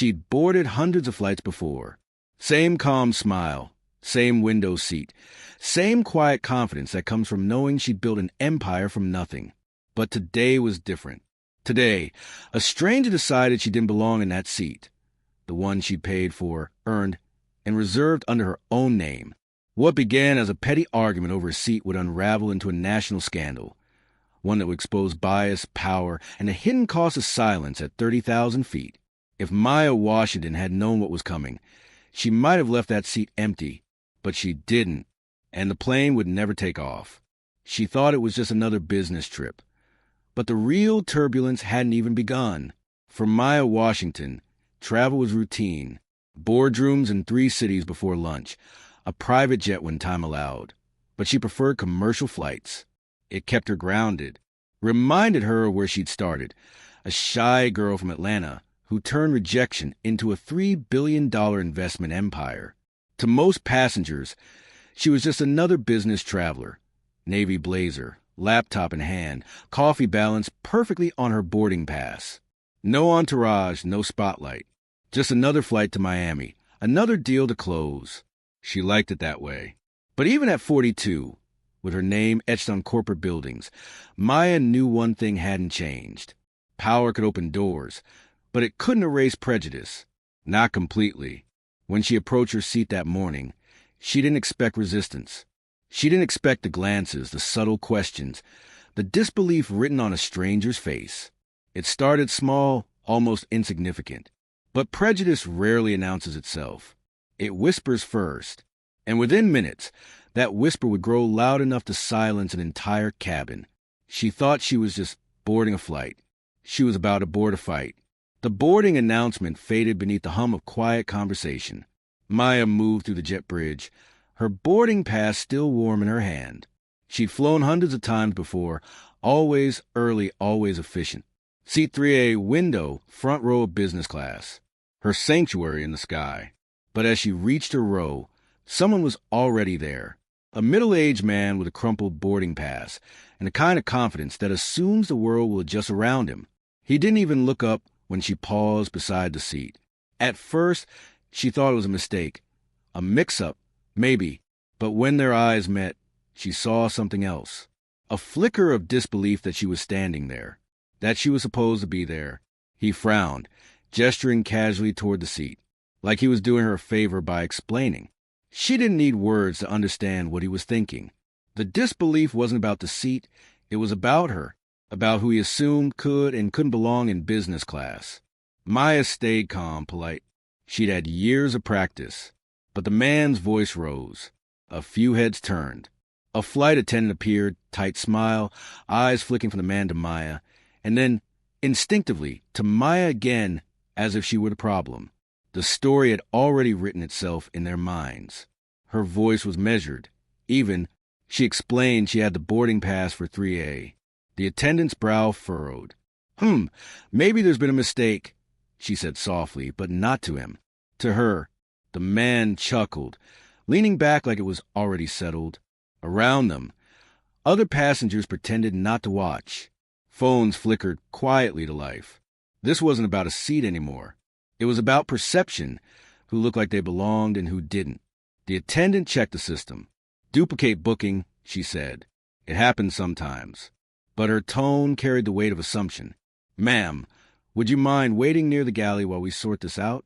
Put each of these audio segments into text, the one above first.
She'd boarded hundreds of flights before. Same calm smile, same window seat, same quiet confidence that comes from knowing she'd built an empire from nothing. But today was different. Today, a stranger decided she didn't belong in that seat. The one she'd paid for, earned, and reserved under her own name. What began as a petty argument over a seat would unravel into a national scandal. One that would expose bias, power, and the hidden cost of silence at 30,000 feet. If Maya Washington had known what was coming, she might have left that seat empty, but she didn't, and the plane would never take off. She thought it was just another business trip. But the real turbulence hadn't even begun. For Maya Washington, travel was routine. Boardrooms in 3 cities before lunch, a private jet when time allowed. But she preferred commercial flights. It kept her grounded, reminded her of where she'd started, a shy girl from Atlanta who turned rejection into a $3 billion investment empire. To most passengers, she was just another business traveler. Navy blazer, laptop in hand, coffee balanced perfectly on her boarding pass. No entourage, no spotlight. Just another flight to Miami, another deal to close. She liked it that way. But even at 42, with her name etched on corporate buildings, Maya knew one thing hadn't changed. Power could open doors, but it couldn't erase prejudice. Not completely. When she approached her seat that morning, she didn't expect resistance. She didn't expect the glances, the subtle questions, the disbelief written on a stranger's face. It started small, almost insignificant. But prejudice rarely announces itself. It whispers first, and within minutes, that whisper would grow loud enough to silence an entire cabin. She thought she was just boarding a flight. She was about to board a fight. The boarding announcement faded beneath the hum of quiet conversation. Maya moved through the jet bridge, her boarding pass still warm in her hand. She'd flown hundreds of times before, always early, always efficient. Seat 3A, window, front row of business class. Her sanctuary in the sky. But as she reached her row, someone was already there. A middle-aged man with a crumpled boarding pass and the kind of confidence that assumes the world will adjust around him. He didn't even look up when she paused beside the seat. At first, she thought it was a mistake. A mix-up, maybe. But when their eyes met, she saw something else. A flicker of disbelief that she was standing there, that she was supposed to be there. He frowned, gesturing casually toward the seat, like he was doing her a favor by explaining. She didn't need words to understand what he was thinking. The disbelief wasn't about the seat, it was about her, about who he assumed could and couldn't belong in business class. Maya stayed calm, polite. She'd had years of practice. But the man's voice rose. A few heads turned. A flight attendant appeared, tight smile, eyes flicking from the man to Maya, and then, instinctively, to Maya again, as if she were the problem. The story had already written itself in their minds. Her voice was measured. Even, she explained she had the boarding pass for 3A. The attendant's brow furrowed. Maybe there's been a mistake, she said softly, but not to him. To her. The man chuckled, leaning back like it was already settled. Around them, other passengers pretended not to watch. Phones flickered quietly to life. This wasn't about a seat anymore. It was about perception, who looked like they belonged and who didn't. The attendant checked the system. Duplicate booking, she said. It happens sometimes. But her tone carried the weight of assumption. Ma'am, would you mind waiting near the galley while we sort this out?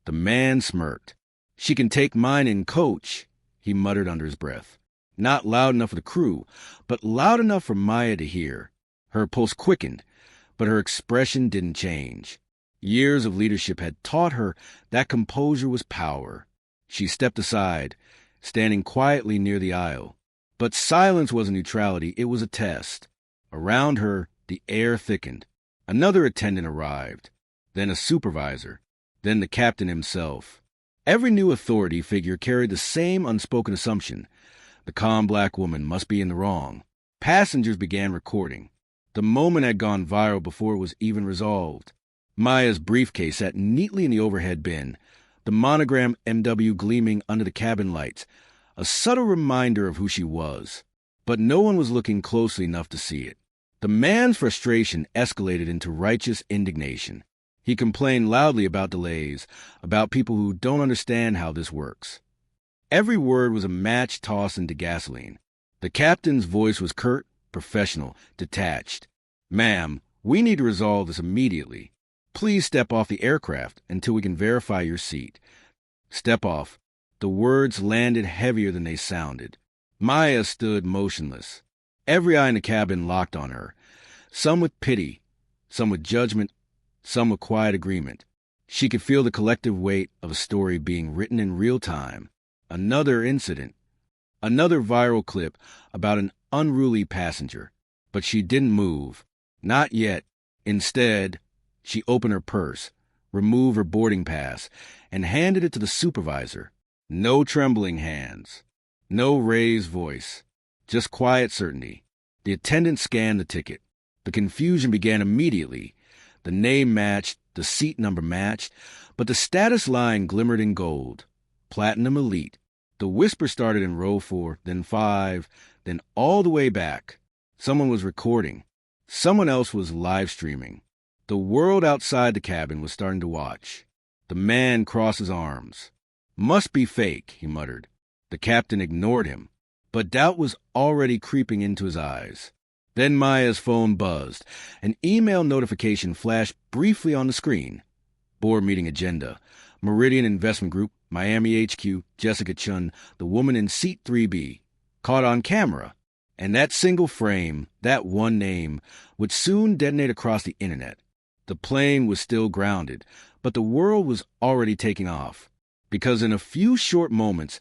The man smirked. She can take mine in coach, he muttered under his breath. Not loud enough for the crew, but loud enough for Maya to hear. Her pulse quickened, but her expression didn't change. Years of leadership had taught her that composure was power. She stepped aside, standing quietly near the aisle. But silence wasn't neutrality, it was a test. Around her, the air thickened. Another attendant arrived, then a supervisor, then the captain himself. Every new authority figure carried the same unspoken assumption. The calm black woman must be in the wrong. Passengers began recording. The moment had gone viral before it was even resolved. Maya's briefcase sat neatly in the overhead bin, the monogram MW gleaming under the cabin lights, a subtle reminder of who she was. But no one was looking closely enough to see it. The man's frustration escalated into righteous indignation. He complained loudly about delays, about people who don't understand how this works. Every word was a match tossed into gasoline. The captain's voice was curt, professional, detached. "Ma'am, we need to resolve this immediately. Please step off the aircraft until we can verify your seat." Step off. The words landed heavier than they sounded. Maya stood motionless. Every eye in the cabin locked on her. Some with pity, some with judgment, some with quiet agreement. She could feel the collective weight of a story being written in real time. Another incident. Another viral clip about an unruly passenger. But she didn't move. Not yet. Instead, she opened her purse, removed her boarding pass, and handed it to the supervisor. No trembling hands. No raised voice. Just quiet certainty. The attendant scanned the ticket. The confusion began immediately. The name matched, the seat number matched, but the status line glimmered in gold. Platinum Elite. The whisper started in row 4, then 5, then all the way back. Someone was recording. Someone else was live streaming. The world outside the cabin was starting to watch. The man crossed his arms. "Must be fake," he muttered. The captain ignored him, but doubt was already creeping into his eyes. Then Maya's phone buzzed. An email notification flashed briefly on the screen. Board meeting agenda. Meridian Investment Group, Miami HQ, Jessica Chun, the woman in seat 3B. Caught on camera. And that single frame, that one name, would soon detonate across the internet. The plane was still grounded, but the world was already taking off. Because in a few short moments,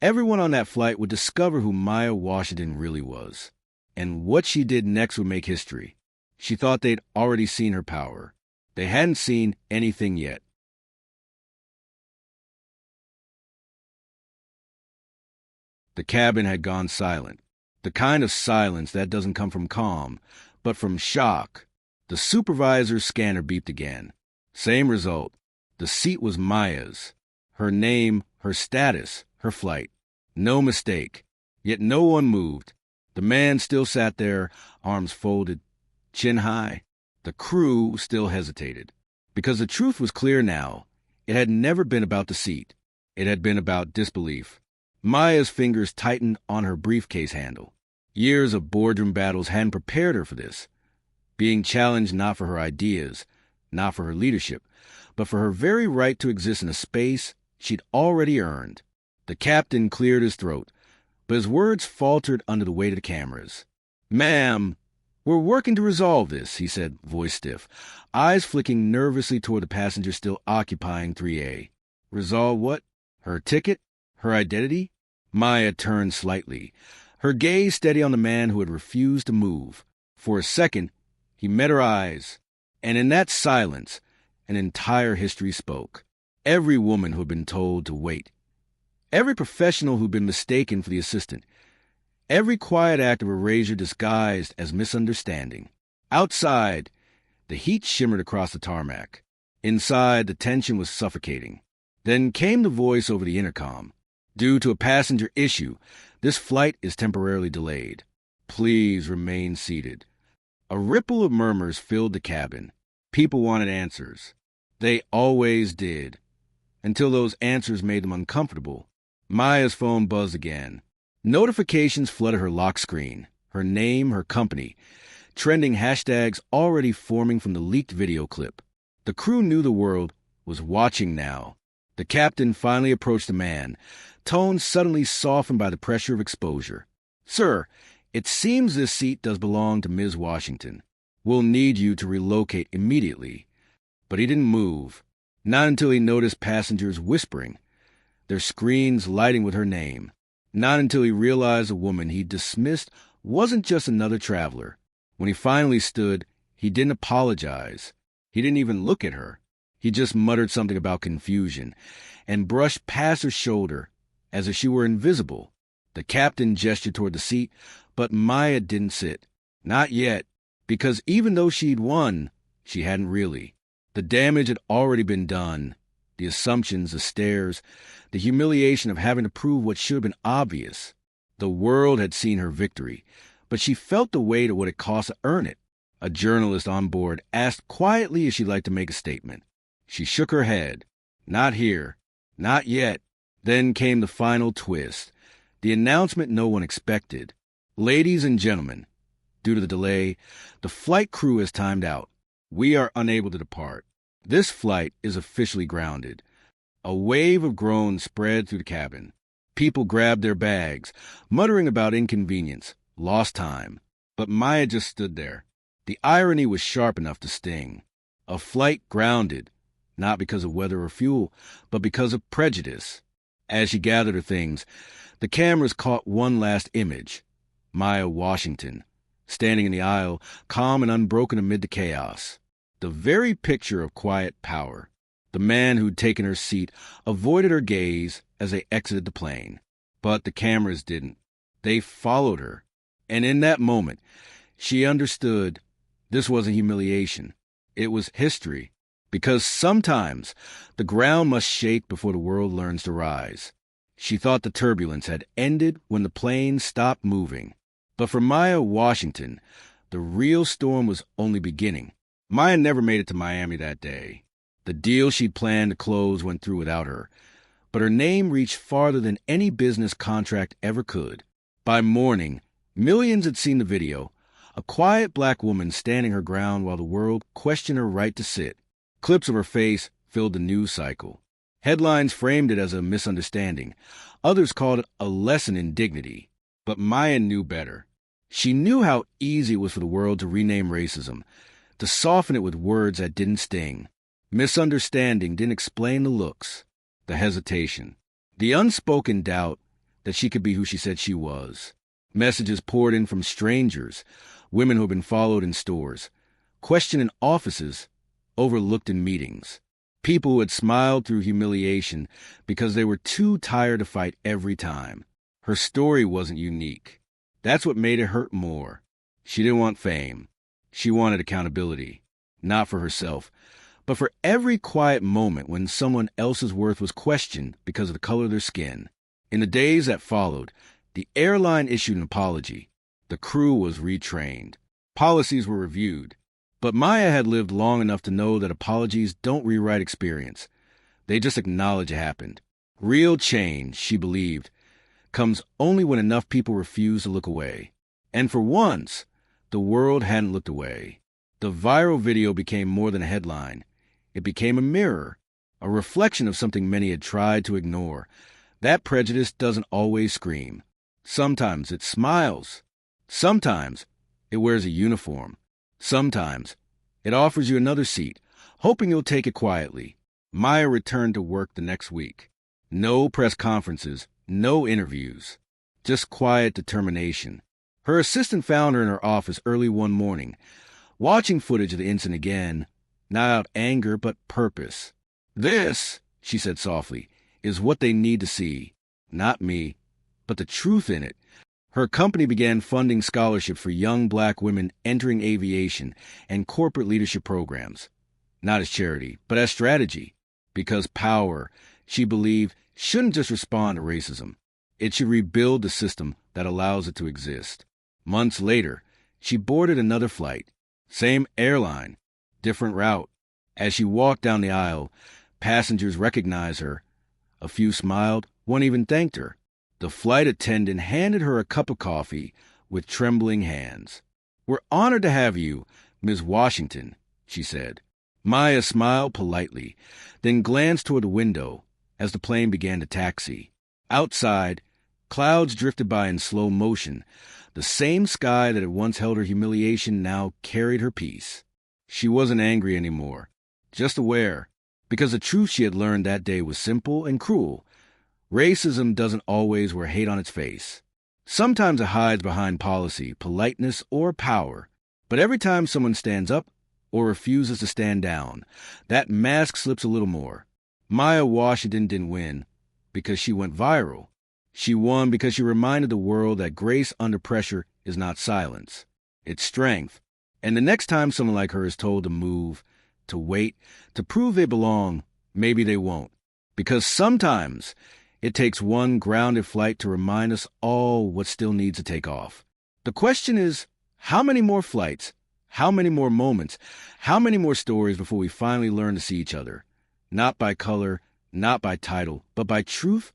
everyone on that flight would discover who Maya Washington really was. And what she did next would make history. She thought they'd already seen her power. They hadn't seen anything yet. The cabin had gone silent. The kind of silence that doesn't come from calm, but from shock. The supervisor's scanner beeped again. Same result. The seat was Maya's. Her name, her status, her flight. No mistake. Yet no one moved. The man still sat there, arms folded, chin high. The crew still hesitated. Because the truth was clear now. It had never been about the seat. It had been about disbelief. Maya's fingers tightened on her briefcase handle. Years of boardroom battles hadn't prepared her for this. Being challenged not for her ideas, not for her leadership, but for her very right to exist in a space she'd already earned. The captain cleared his throat, but his words faltered under the weight of the cameras. "Ma'am, we're working to resolve this," he said, voice stiff, eyes flicking nervously toward the passenger still occupying 3A. Resolve what? Her ticket? Her identity? Maya turned slightly, her gaze steady on the man who had refused to move. For a second, he met her eyes, and in that silence, an entire history spoke. Every woman who had been told to wait. Every professional who'd been mistaken for the assistant. Every quiet act of erasure disguised as misunderstanding. Outside, the heat shimmered across the tarmac. Inside, the tension was suffocating. Then came the voice over the intercom. "Due to a passenger issue, this flight is temporarily delayed. Please remain seated." A ripple of murmurs filled the cabin. People wanted answers. They always did. Until those answers made them uncomfortable. Maya's phone buzzed again. Notifications flooded her lock screen. Her name, her company. Trending hashtags already forming from the leaked video clip. The crew knew the world was watching now. The captain finally approached the man, tone suddenly softened by the pressure of exposure. "Sir, it seems this seat does belong to Ms. Washington. We'll need you to relocate immediately." But he didn't move. Not until he noticed passengers whispering, their screens lighting with her name. Not until he realized the woman he dismissed wasn't just another traveler. When he finally stood, he didn't apologize. He didn't even look at her. He just muttered something about confusion and brushed past her shoulder as if she were invisible. The captain gestured toward the seat, but Maya didn't sit. Not yet, because even though she'd won, she hadn't really. The damage had already been done. The assumptions, the stares, the humiliation of having to prove what should have been obvious. The world had seen her victory, but she felt the weight of what it cost to earn it. A journalist on board asked quietly if she'd like to make a statement. She shook her head. Not here. Not yet. Then came the final twist. The announcement no one expected. Ladies and gentlemen, due to the delay, the flight crew has timed out. We are unable to depart. This flight is officially grounded. A wave of groans spread through the cabin. People grabbed their bags, muttering about inconvenience, lost time. But Maya just stood there. The irony was sharp enough to sting. A flight grounded, not because of weather or fuel, but because of prejudice. As she gathered her things, the cameras caught one last image. Maya Washington, standing in the aisle, calm and unbroken amid the chaos. The very picture of quiet power. The man who'd taken her seat avoided her gaze as they exited the plane. But the cameras didn't. They followed her. And in that moment, she understood this wasn't humiliation. It was history. Because sometimes the ground must shake before the world learns to rise. She thought the turbulence had ended when the plane stopped moving. But for Maya Washington, the real storm was only beginning. Maya never made it to Miami that day. The deal she'd planned to close went through without her. But her name reached farther than any business contract ever could. By morning, millions had seen the video. A quiet black woman standing her ground while the world questioned her right to sit. Clips of her face filled the news cycle. Headlines framed it as a misunderstanding. Others called it a lesson in dignity. But Maya knew better. She knew how easy it was for the world to rename racism, to soften it with words that didn't sting. Misunderstanding didn't explain the looks, the hesitation, the unspoken doubt that she could be who she said she was. Messages poured in from strangers, women who had been followed in stores, questioned in offices, overlooked in meetings. People who had smiled through humiliation because they were too tired to fight every time. Her story wasn't unique. That's what made it hurt more. She didn't want fame. She wanted accountability. Not for herself, but for every quiet moment when someone else's worth was questioned because of the color of their skin. In the days that followed, the airline issued an apology. The crew was retrained. Policies were reviewed. But Maya had lived long enough to know that apologies don't rewrite experience. They just acknowledge it happened. Real change, she believed, comes only when enough people refuse to look away. And for once, the world hadn't looked away. The viral video became more than a headline. It became a mirror, a reflection of something many had tried to ignore. That prejudice doesn't always scream. Sometimes it smiles. Sometimes it wears a uniform. Sometimes it offers you another seat, hoping you'll take it quietly. Maya returned to work the next week. No press conferences, no interviews, just quiet determination. Her assistant found her in her office early one morning, watching footage of the incident again, not out anger but purpose. "This," she said softly, "is what they need to see. Not me, but the truth in it." Her company began funding scholarships for young black women entering aviation and corporate leadership programs. Not as charity, but as strategy. Because power, she believed, shouldn't just respond to racism. It should rebuild the system that allows it to exist. Months later, she boarded another flight. Same airline, different route. As she walked down the aisle, passengers recognized her. A few smiled, one even thanked her. The flight attendant handed her a cup of coffee with trembling hands. "We're honored to have you, Ms. Washington," she said. Maya smiled politely, then glanced toward the window as the plane began to taxi. Outside, clouds drifted by in slow motion. The same sky that had once held her humiliation now carried her peace. She wasn't angry anymore, just aware, because the truth she had learned that day was simple and cruel. Racism doesn't always wear hate on its face. Sometimes it hides behind policy, politeness, or power. But every time someone stands up or refuses to stand down, that mask slips a little more. Maya Washington didn't win because she went viral. She won because she reminded the world that grace under pressure is not silence. It's strength. And the next time someone like her is told to move, to wait, to prove they belong, maybe they won't. Because sometimes it takes one grounded flight to remind us all what still needs to take off. The question is, how many more flights, How many more moments, how many more stories before we finally learn to see each other? Not by color, not by title, but by truth